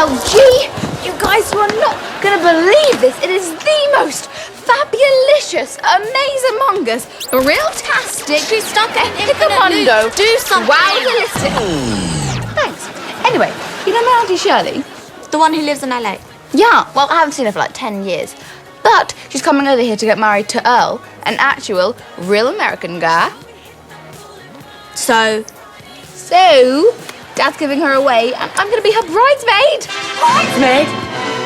OMG! You guys are not going to believe this. It is the most fabulicious, amazing-mongous, real-tastic, Bridesmaidamundo. Do something. Wow-delistic. Thanks. Anyway, you know my Auntie Shirley? The one who lives in LA. Yeah, well, I haven't seen her for like 10 years. But she's coming over here to get married to Earl, an actual, real American guy. So, Dad's giving her away, and I'm going to be her bridesmaid. Bridesmaid?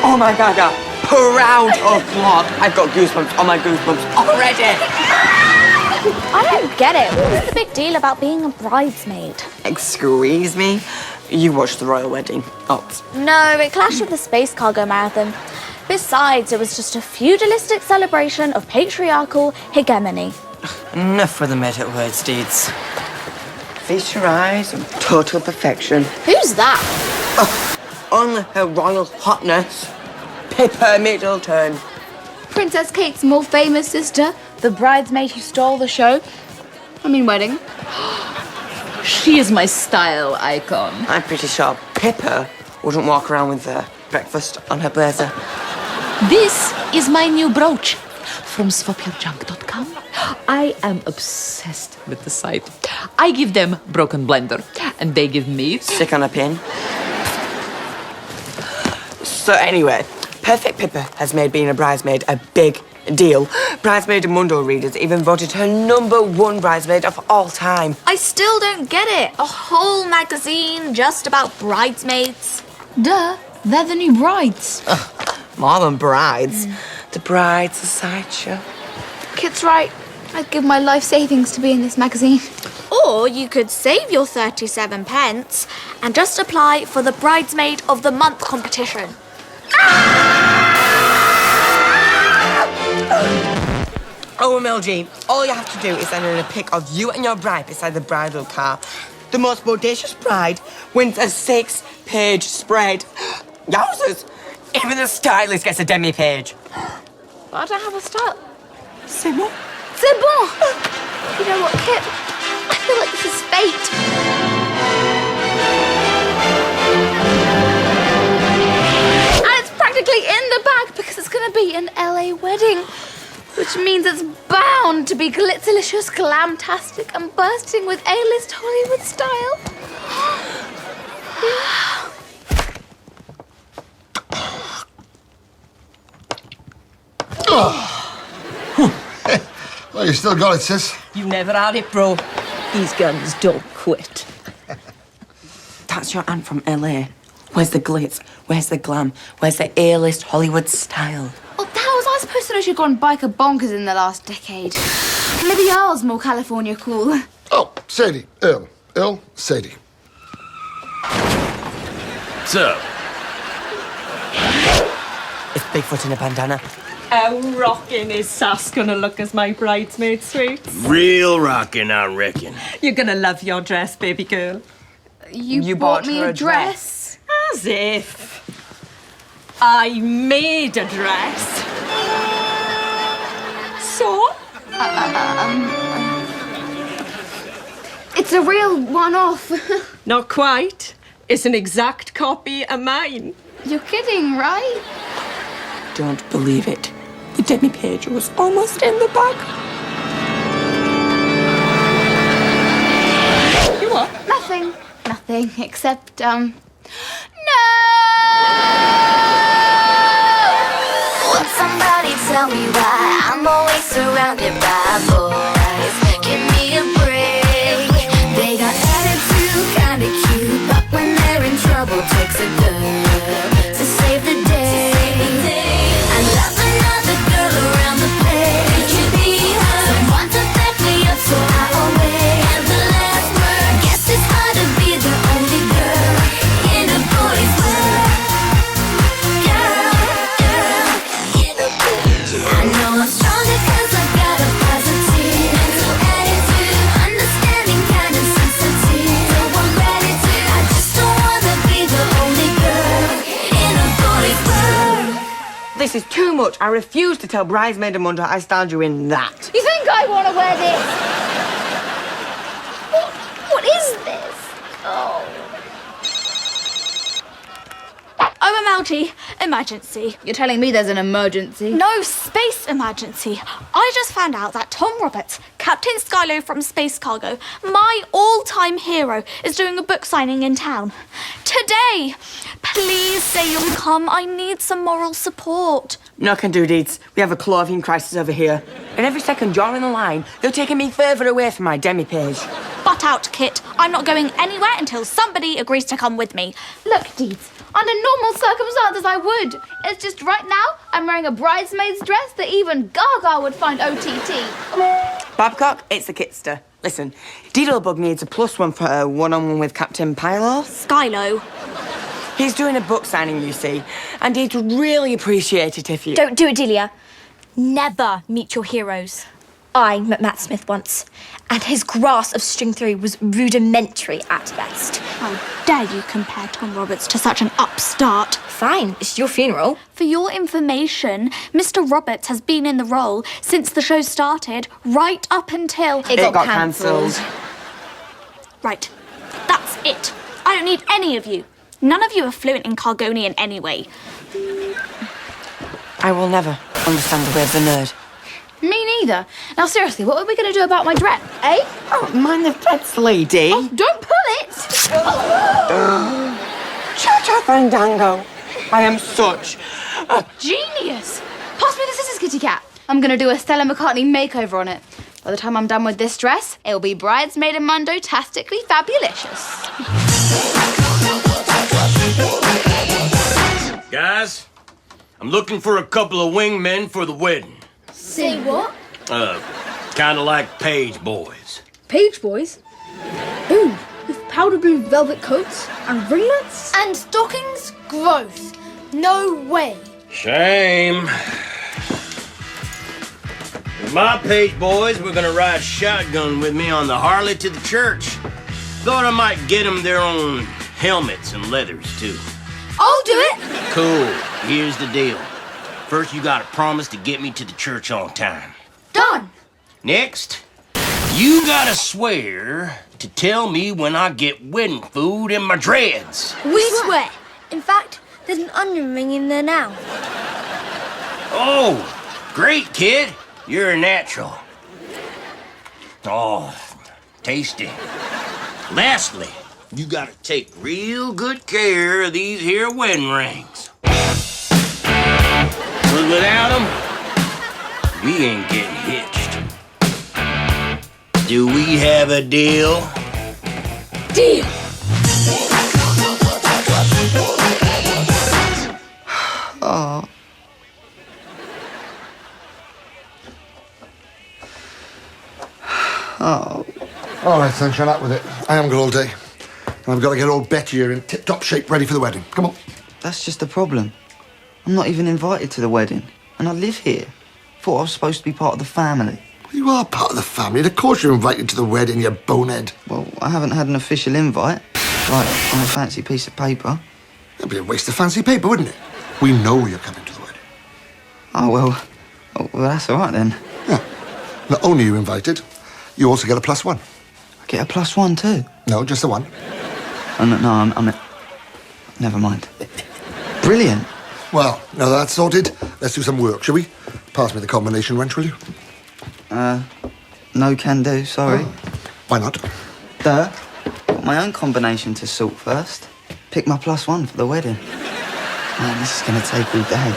Oh my God, I'm proud of God. I've got goosebumps on my goosebumps already. I don't get it. What's the big deal about being a bridesmaid? Excuse me? You watched the royal wedding. Oops. No, it clashed with the space cargo marathon. Besides, it was just a feudalistic celebration of patriarchal hegemony. Enough for the meta words, deeds. Feast your eyes on total perfection. Who's that? On her royal hotness, Pippa Middleton. Princess Kate's more famous sister, the bridesmaid who stole the show. Wedding. She is my style icon. I'm pretty sure Pippa wouldn't walk around with breakfast on her blazer. This is my new brooch from swapyourjunk.com. I am obsessed with the site. I give them broken blender, and they give me... Stick on a pin. So anyway, Perfect Pippa has made being a bridesmaid a big deal. Bridesmaidamundo readers even voted her #1 bridesmaid of all time. I still don't get it. A whole magazine just about bridesmaids. Duh, they're the new brides. More than brides. The bride's a sideshow. Kit's right. I'd give my life savings to be in this magazine. Or you could save your 37 pence and just apply for the Bridesmaid of the Month competition. OMLG, all you have to do is send in a pic of you and your bride beside the bridal car. The most bodacious bride wins a 6-page spread. Yowzers! Even the stylist gets a demi-page. But I don't have a style. C'est bon? C'est bon! You know what, Kit? I feel like this is fate. And it's practically in the bag because it's going to be an LA wedding. Which means it's bound to be glitzerlicious, glamtastic, and bursting with A-list Hollywood style. Well, you still got it, sis. You never had it, bro. These guns don't quit. That's your aunt from LA. Where's the glitz? Where's the glam? Where's the A-list Hollywood style? What the hell was I supposed to know she'd gone biker bonkers in the last decade? Maybe Earl's more California cool. Oh, Sadie. Earl, Sadie. So, It's Bigfoot in a bandana. How rockin' is Sass gonna look as my bridesmaid, sweets? real rockin', I reckon. You're gonna love your dress, baby girl. You bought bought me her a a dress. As if I made a dress. So? It's a real one-off. Not quite. It's an exact copy of mine. You're kidding, right? Don't believe it. The demi-page was almost in the bag. You what? Nothing, except, no! Won't somebody tell me why I'm always surrounded by boys? Give me a break. They got attitude, kinda cute, but when they're in trouble, takes a girl to save the day. I love another girl around the place. Could you be her? Someone to back me up so I obey. And the last word, guess it's hard to be the only girl in a boy's world. I know I'm stronger 'cause I've got a positive mental attitude, understanding, kind of sensitive. So I'm ready to. I just don't wanna be the only girl in a boy's world. This is too much. I refuse to tell Bridesmaidamundo I styled you in that. You think I want to wear this? What is this? Oh. Naughty emergency. You're telling me there's an emergency? No, space emergency. I just found out that Tom Roberts, Captain Skylo from Space Cargo, my all-time hero, is doing a book signing in town. Today! Please say you'll come. I need some moral support. No can do, deeds. We have a clothing crisis over here. And every second you're in the line, they're taking me further away from my demi-page. Butt out, Kit. I'm not going anywhere until somebody agrees to come with me. Look, Deeds, under normal circumstances I would. It's just right now I'm wearing a bridesmaid's dress that even Gaga would find OTT. Babcock, it's the Kitster. Listen, Deedlebug needs a +1 for a one-on-one with Captain Pylos. Skylo. He's doing a book signing, you see, and he'd really appreciate it if you... Don't do it, Delia. Never meet your heroes. I met Matt Smith once, and his grasp of string theory was rudimentary at best. How dare you compare Tom Roberts to such an upstart? Fine, it's your funeral. For your information, Mr. Roberts has been in the role since the show started, right up until... It got cancelled. Right, that's it. I don't need any of you. None of you are fluent in Cargonian anyway. I will never understand the way of the nerd. Me neither. Now seriously, what are we going to do about my dress, eh? Oh, mind the fence, lady. Oh, don't pull it! Cha-cha fandango. I am such a... Genius! Pass me the scissors, kitty cat. I'm going to do a Stella McCartney makeover on it. By the time I'm done with this dress, it will be Bridesmaidamundo-tastically fabulicious. Guys, I'm looking for a couple of wingmen for the wedding. Say what? Kind of like page boys. Page boys? Ooh, with powder blue velvet coats and ringlets? And stockings? Gross. No way. Shame. With my page boys, we're gonna ride shotgun with me on the Harley to the church. Thought I might get them their own helmets and leathers, too. I'll do it. Cool. Here's the deal. First, you gotta promise to get me to the church on time. Done. Next, you gotta swear to tell me when I get wedding food in my dreads. We swear. In fact, there's an onion ring in there now. Oh, great, kid. You're a natural. Oh, tasty. Lastly, you gotta take real good care of these here wedding rings. But without them, we ain't getting hitched. Do we have a deal? Deal. All right, sunshine, out with it. I haven't got all day. And I've got to get old Betty here in tip-top shape, ready for the wedding. Come on. That's just the problem. I'm not even invited to the wedding, and I live here. Thought I was supposed to be part of the family. You are part of the family. Of course you're invited to the wedding, you bonehead. Well, I haven't had an official invite, like on a fancy piece of paper. It'd be a waste of fancy paper, wouldn't it? We know you're coming to the wedding. Oh, well, that's all right then. Yeah. Not only are you invited, you also get a +1. I get a +1 too? No, just the one. Oh, no, I'm never mind. Brilliant. Well, now that that's sorted, let's do some work, shall we? Pass me the combination wrench, will you? No can do, sorry. Oh. Why not? Got my own combination to sort first. Pick my +1 for the wedding. Man, this is going to take all day.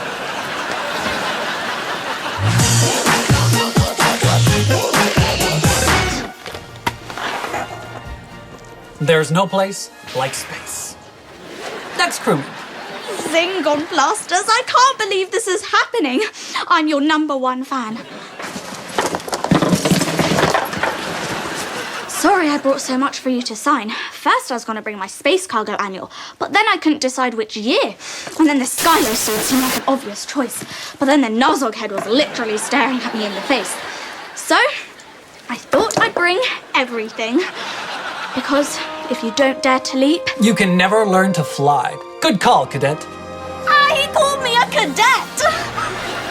There's no place like space. Next crewman. Zing on blasters, I can't believe this is happening. I'm your #1 fan. Sorry I brought so much for you to sign. First I was going to bring my space cargo annual, but then I couldn't decide which year. And then the Skylo sword seemed like an obvious choice, but then the Nozog head was literally staring at me in the face. So, I thought I'd bring everything. Because if you don't dare to leap... You can never learn to fly. Good call, cadet. He called me a cadet!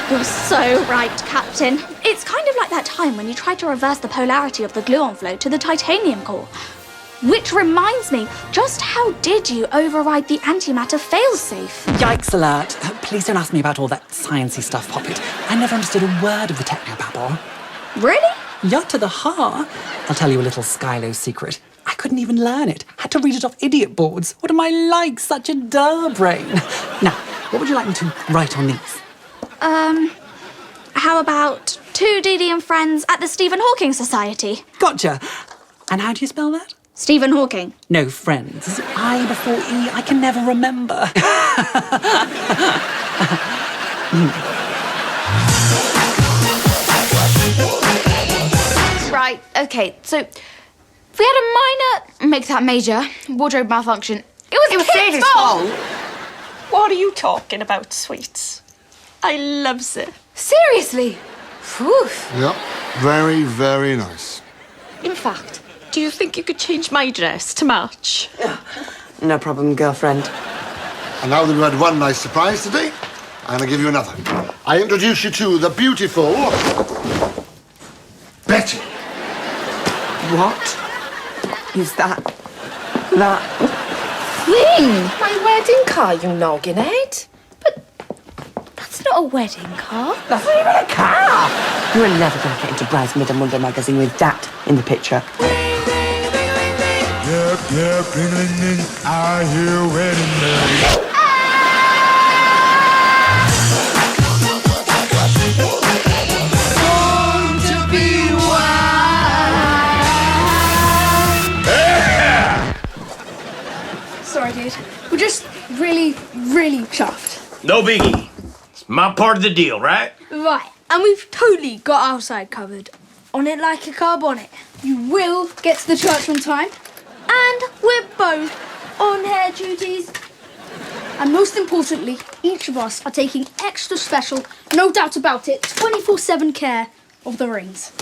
You're so right, Captain. It's kind of like that time when you tried to reverse the polarity of the gluon flow to the titanium core. Which reminds me, just how did you override the antimatter failsafe? Yikes alert. Please don't ask me about all that sciencey stuff, Poppet. I never understood a word of the technobabble. Really? You're to the heart. I'll tell you a little Skylo secret. I couldn't even learn it. Had to read it off idiot boards. What am I like? Such a dull brain. Now, what would you like me to write on these? How about 2DD and friends at the Stephen Hawking Society? Gotcha. And how do you spell that? Stephen Hawking. No, friends. I before E. I can never remember. Right, okay, so if we had a minor, make that major, wardrobe malfunction. It was Sadie's fault. What are you talking about, sweets? I loves it. Seriously? Whew. Yep, very, very nice. In fact, do you think you could change my dress to match? No problem, girlfriend. And now that we've had one nice surprise today, I'm going to give you another. I introduce you to the beautiful Betty. What is that? That Thing! My wedding car, you noggin head. That's not a wedding car. That's not even a car! You are never going to get into Bridesmaidamundo magazine with that in the picture. Yep, yep, ding, ding, ding. I hear wedding bells. Born to be Sorry, dude. We're just really, really chuffed. No biggie. It's my part of the deal, right? Right, and we've totally got our side covered. On it like a car bonnet. You will get to the church on time. And we're both on hair duties. And most importantly, each of us are taking extra special, no doubt about it, 24/7 care of the rings.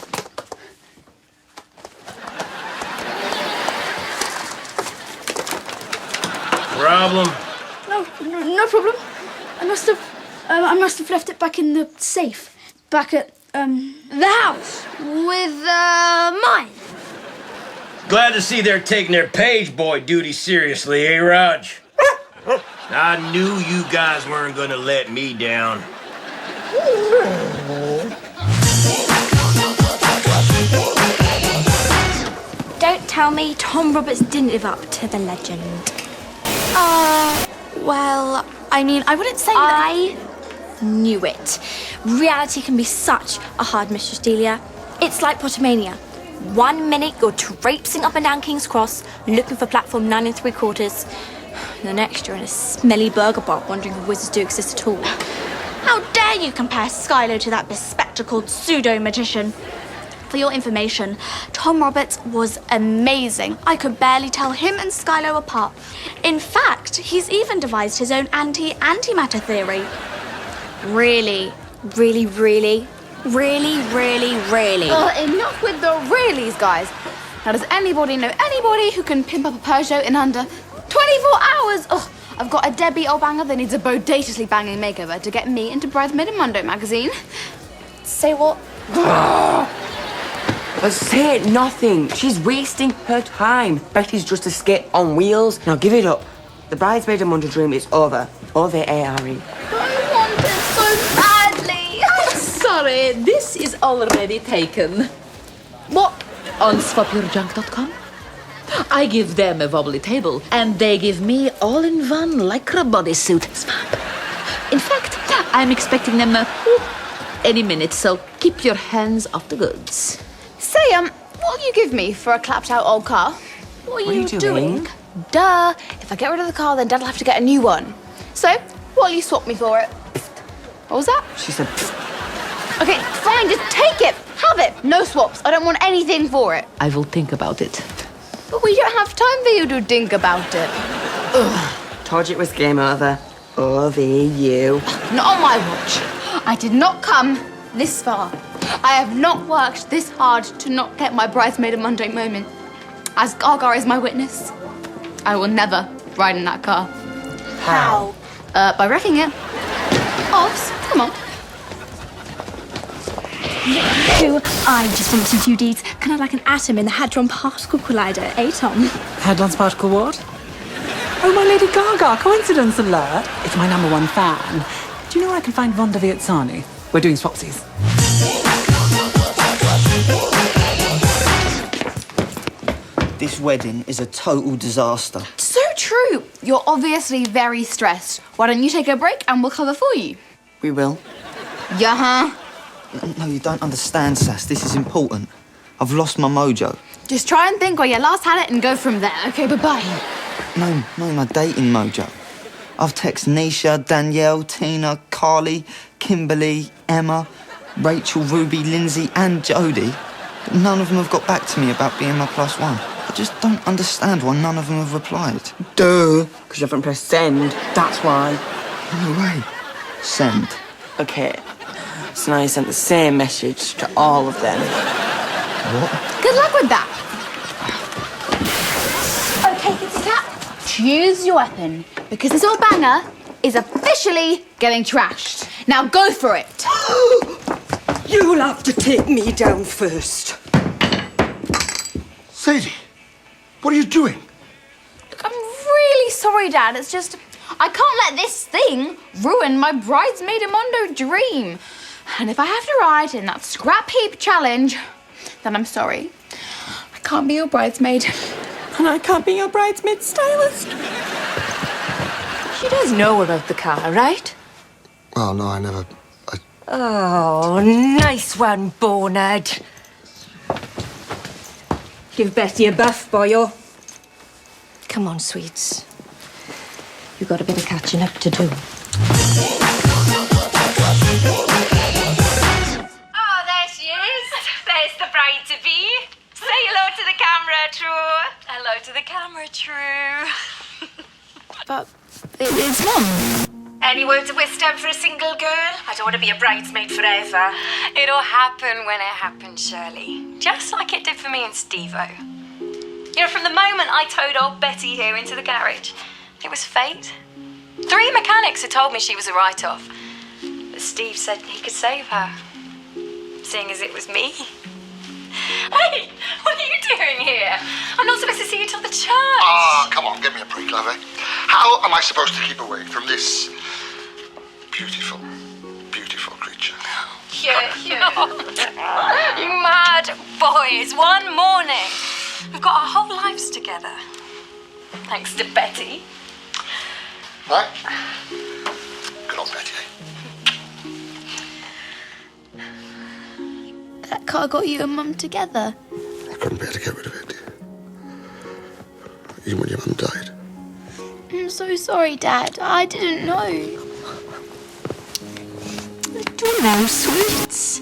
Problem? No problem. I must have left it back in the safe. Back at, the house with, mine. Glad to see they're taking their page boy duty seriously, eh, Raj? I knew you guys weren't gonna let me down. Don't tell me Tom Roberts didn't live up to the legend. Well, I mean, I wouldn't say I knew it. Reality can be such a hard mistress, Delia. It's like Pottermania. 1 minute you're traipsing up and down King's Cross looking for platform 9 3/4. The next you're in a smelly burger bar wondering if wizards do exist at all. How dare you compare Skylo to that bespectacled pseudo-magician? For your information, Tom Roberts was amazing. I could barely tell him and Skylo apart. In fact, he's even devised his own anti-antimatter theory. Really? Enough with the reallys, guys. Now, does anybody know anybody who can pimp up a Peugeot in under 24 hours? Oh, I've got a deadbeat old banger that needs a bodaciously banging makeover to get me into Bridesmaidamundo magazine. Say what? But say nothing. She's wasting her time. Betty's just a skit on wheels. Now give it up. The Bridesmaidamundo dream is over. O-V-A-R-E. I want it so badly. Sorry, this is already taken. What? On swapyourjunk.com. I give them a wobbly table, and they give me all-in-one lycra bodysuit. Swap. In fact, I'm expecting them any minute, so keep your hands off the goods. Say, what'll you give me for a clapped-out old car? What are you doing? Duh. If I get rid of the car, then Dad'll have to get a new one. So, what'll you swap me for it? What was that? She said, Okay, fine, just take it. Have it. No swaps. I don't want anything for it. I will think about it. But we don't have time for you to think about it. told you it was game over. O-V-U. Not on my watch. I did not come this far. I have not worked this hard to not get my Bridesmaidamundo moment. As Gaga is my witness, I will never ride in that car. How? By wrecking it. Ovs, come on. I just want some two deeds. Kind of like an atom in the Hadron Particle Collider, eh, Tom? Hadron's particle what? Oh, my Lady Gaga, coincidence alert. It's my #1 fan. Do you know where I can find Vonda Vietzani? We're doing swapsies. This wedding is a total disaster. So true. You're obviously very stressed. Why don't you take a break and we'll cover for you? We will. Yeah, No, you don't understand, Sass. This is important. I've lost my mojo. Just try and think where you last had it and go from there. Okay, bye-bye. No, my dating mojo. I've texted Nisha, Danielle, Tina, Carly, Kimberly, Emma, Rachel, Ruby, Lindsay and Jodie. But none of them have got back to me about being my +1. I just don't understand why none of them have replied. Duh, because you haven't pressed send. That's why. No way. Send. Okay. So now you sent the same message to all of them. What? Good luck with that. Okay, Kitty Cat, choose your weapon, because this old banger is officially getting trashed. Now go for it. You'll have to take me down first. Sadie, what are you doing? Look, I'm really sorry, Dad. It's just, I can't let this thing ruin my Bridesmaidamundo dream. And if I have to ride in that scrap heap challenge, then I'm sorry. I can't be your bridesmaid. And I can't be your bridesmaid stylist. She does know about the car, right? Well, no, I never... Oh, nice one, Bonard. Give Betty a buff, boyo. Come on, sweets. You've got a bit of catching up to do. Oh, there she is. There's the bride-to-be. Say hello to the camera, True. Hello to the camera, True. But it's Mum. Any words of wisdom for a single girl? I don't want to be a bridesmaid forever. It'll happen when it happens, Shirley. Just like it did for me and Steve-O. You know, from the moment I towed old Betty here into the garage, it was fate. 3 mechanics had told me she was a write-off. But Steve said he could save her. Seeing as it was me. Hey, what are you doing here? I'm not supposed to see you till the church. Ah, come on, give me a break, lovey. How am I supposed to keep away from this beautiful, beautiful creature? You're not. You mad boys. One morning. We've got our whole lives together. Thanks to Betty. Right? Good old Betty, That car got you and Mum together. I couldn't bear to get rid of it. Even when your mum died. I'm so sorry, Dad. I didn't know. Don't know, sweets.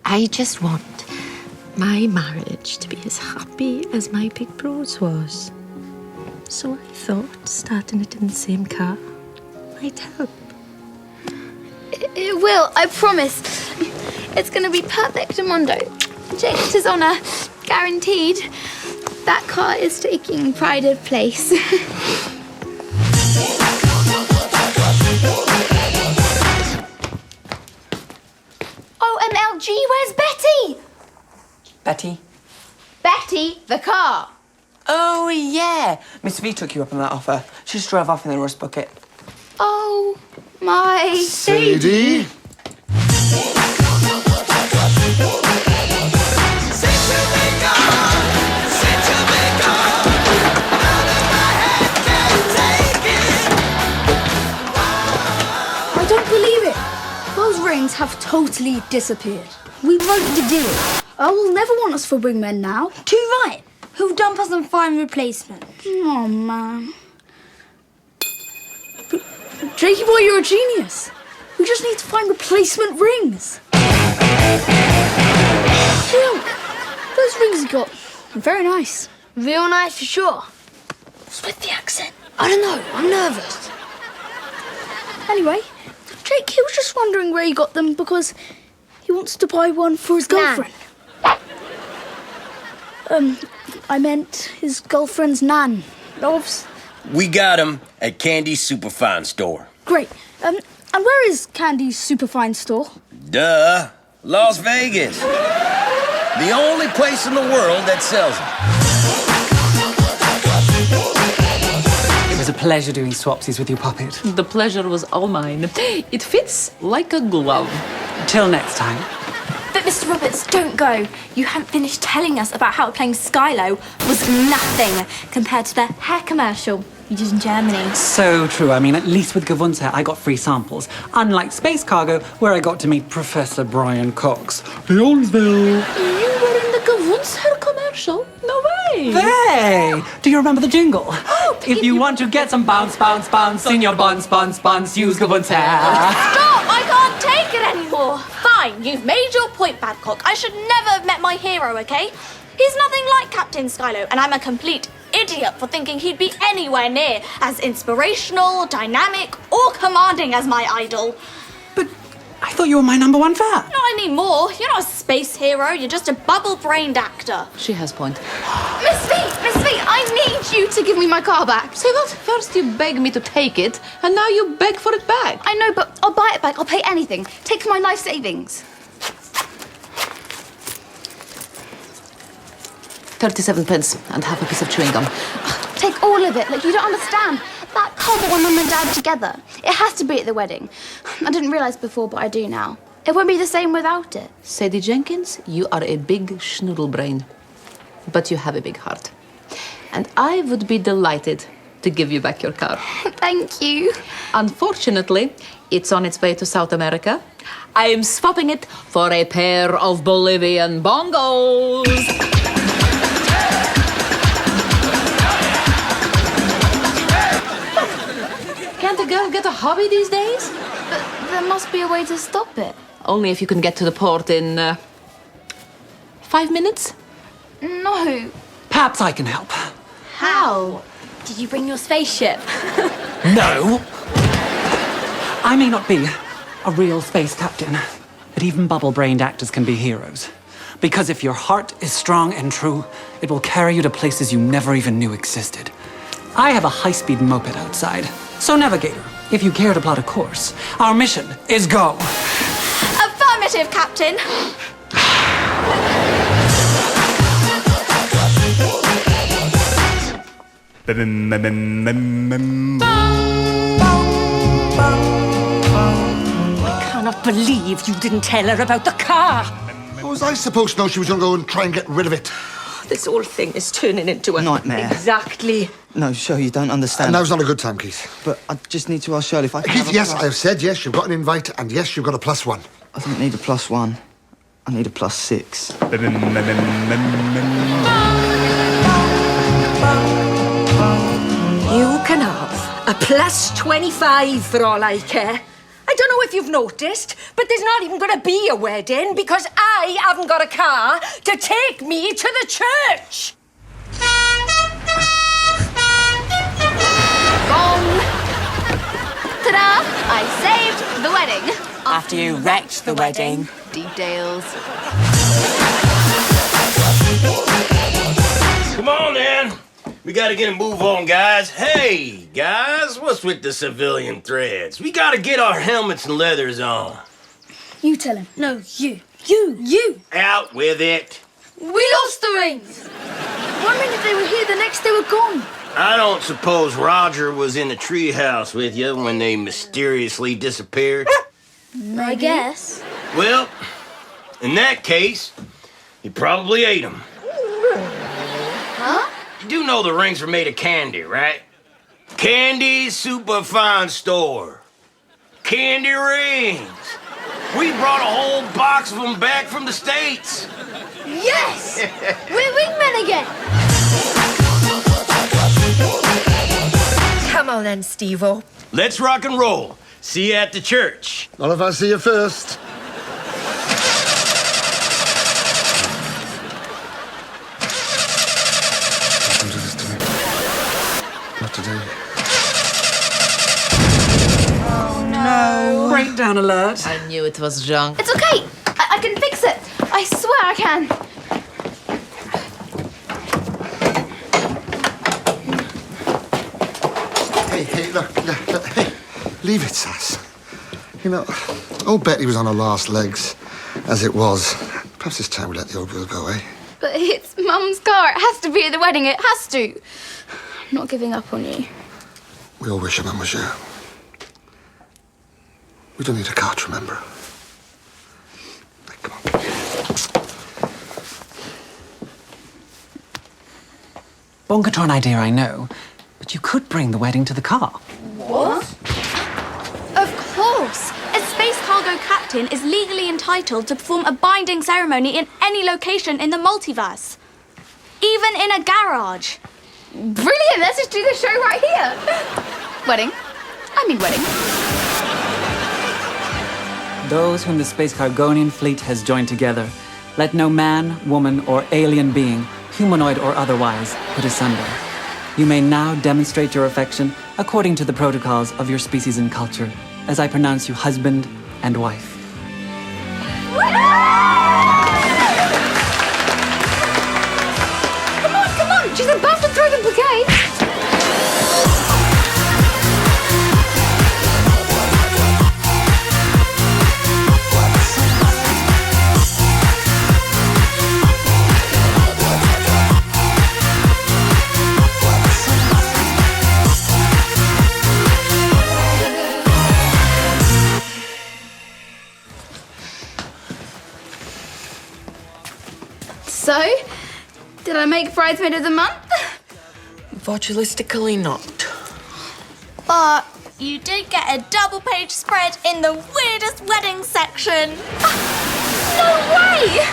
I just want my marriage to be as happy as my big bro's was. So I thought starting it in the same car might help. It will, I promise. It's going to be perfect, Amundo. Jake's honour, guaranteed. That car is taking pride of place. OMLG, where's Betty? Betty? Betty, the car. Oh, yeah. Miss V took you up on that offer. She just drove off in the rust bucket. Oh, my... Sadie? I don't believe it. Those rings have totally disappeared. We wrote the deal. I will never want us for wingmen now. Too right. Who'll dump us and find replacement? Oh, man. But, Jakey boy, you're a genius. We just need to find replacement rings. Look, those rings you got are very nice. Real nice for sure. What's with the accent? I don't know, I'm nervous. Anyway, Jake, he was just wondering where he got them because he wants to buy one for his girlfriend. I meant his girlfriend's nan. Loves. We got him at Candy's Superfine store. Great. And where is Candy's superfine store? Duh. Las Vegas. The only place in the world that sells them. It was a pleasure doing swapsies with you, Puppet. The pleasure was all mine. It fits like a glove. Till next time. But Mr. Roberts, don't go. You haven't finished telling us about how playing Skylo was nothing compared to the hair commercial you did in Germany. So true. I mean, at least with Gewurzhair, I got free samples. Unlike Space Cargo, where I got to meet Professor Brian Cox. Leonsville. You were in the Gewurzhair commercial? No way! Hey! Do you remember the jingle? Oh, if you want to get some bounce, bounce, bounce in your buns, buns, buns, use Gewurzhair. Stop! I can't take it anymore. Fine, you've made your point, Babcock. I should never have met my hero, okay? He's nothing like Captain Skylo, and I'm a complete idiot for thinking he'd be anywhere near as inspirational, dynamic, or commanding as my idol. I thought you were my #1 fan. Not anymore. You're not a space hero. You're just a bubble-brained actor. She has point. Miss V, I need you to give me my car back. Say what? First you beg me to take it, and now you beg for it back. I know, but I'll buy it back. I'll pay anything. Take my life savings. 37 pence and half a piece of chewing gum. Take all of it. Like, you don't understand. That can't put my mum and dad together. It has to be at the wedding. I didn't realise before, but I do now. It won't be the same without it. Sadie Jenkins, you are a big schnoodle brain. But you have a big heart. And I would be delighted to give you back your car. Thank you. Unfortunately, it's on its way to South America. I am swapping it for a pair of Bolivian bongos. Can't a girl get a hobby these days? But there must be a way to stop it. Only if you can get to the port in 5 minutes? No. Perhaps I can help. How? Did you bring your spaceship? No. I may not be a real space captain, but even bubble-brained actors can be heroes. Because if your heart is strong and true, it will carry you to places you never even knew existed. I have a high-speed moped outside. So, Navigator, if you care to plot a course, our mission is go. Affirmative, Captain. I cannot believe you didn't tell her about the car. How was I supposed to know she was going to go and try and get rid of it? This whole thing is turning into a nightmare. Exactly. No, Shirley, you don't understand. Now's not a good time, Keith. But I just need to ask Shirley if I can Keith, have a yes, plus. I have said yes, you've got an invite, and yes, you've got a +1. I don't need a +1. I need a +6. You can have a +25 for all I care. I don't know if you've noticed, but there's not even going to be a wedding because I haven't got a car to take me to the church. Gong. Ta-da! I saved the wedding. After you wrecked the wedding. Details. Come on, then. We gotta get a move on, guys. Hey, guys, what's with the civilian threads? We gotta get our helmets and leathers on. You tell him. No, you. You. Out with it. We lost the rings. 1 minute they were here, the next they were gone. I don't suppose Roger was in the treehouse with you when they mysteriously disappeared? I guess. Well, in that case, he probably ate them. Huh? You do know the rings were made of candy, right? Candy Superfine Store. Candy rings. We brought a whole box of them back from the States. Yes! We're wingmen again. Come on then, Steve-O. Let's rock and roll. See you at the church. Not if I see you first. Don't do this to me. Not today. Oh, no. Breakdown alert. I knew it was junk. It's okay. I can fix it. I swear I can. Hey, look, hey, leave it, Sass. You know, Old Betty was on her last legs, as it was. Perhaps it's time we let the old girl go, eh? But it's Mum's car. It has to be at the wedding. It has to. I'm not giving up on you. We all wish her Mum was you. We don't need a car to remember her. Bonkatorn idea, I know, but you could bring the wedding to the car. What? Of course! A space cargo captain is legally entitled to perform a binding ceremony in any location in the multiverse. Even in a garage. Brilliant! Let's just do the show right here. Wedding. Those whom the Space Cargonian fleet has joined together, let no man, woman, or alien being, humanoid or otherwise, put asunder. You may now demonstrate your affection according to the protocols of your species and culture, as I pronounce you husband and wife. Come on! She's about to throw the bouquet. So, did I make Bridesmaid of the Month? Virtualistically not. But you did get a double-page spread in the weirdest wedding section. No way!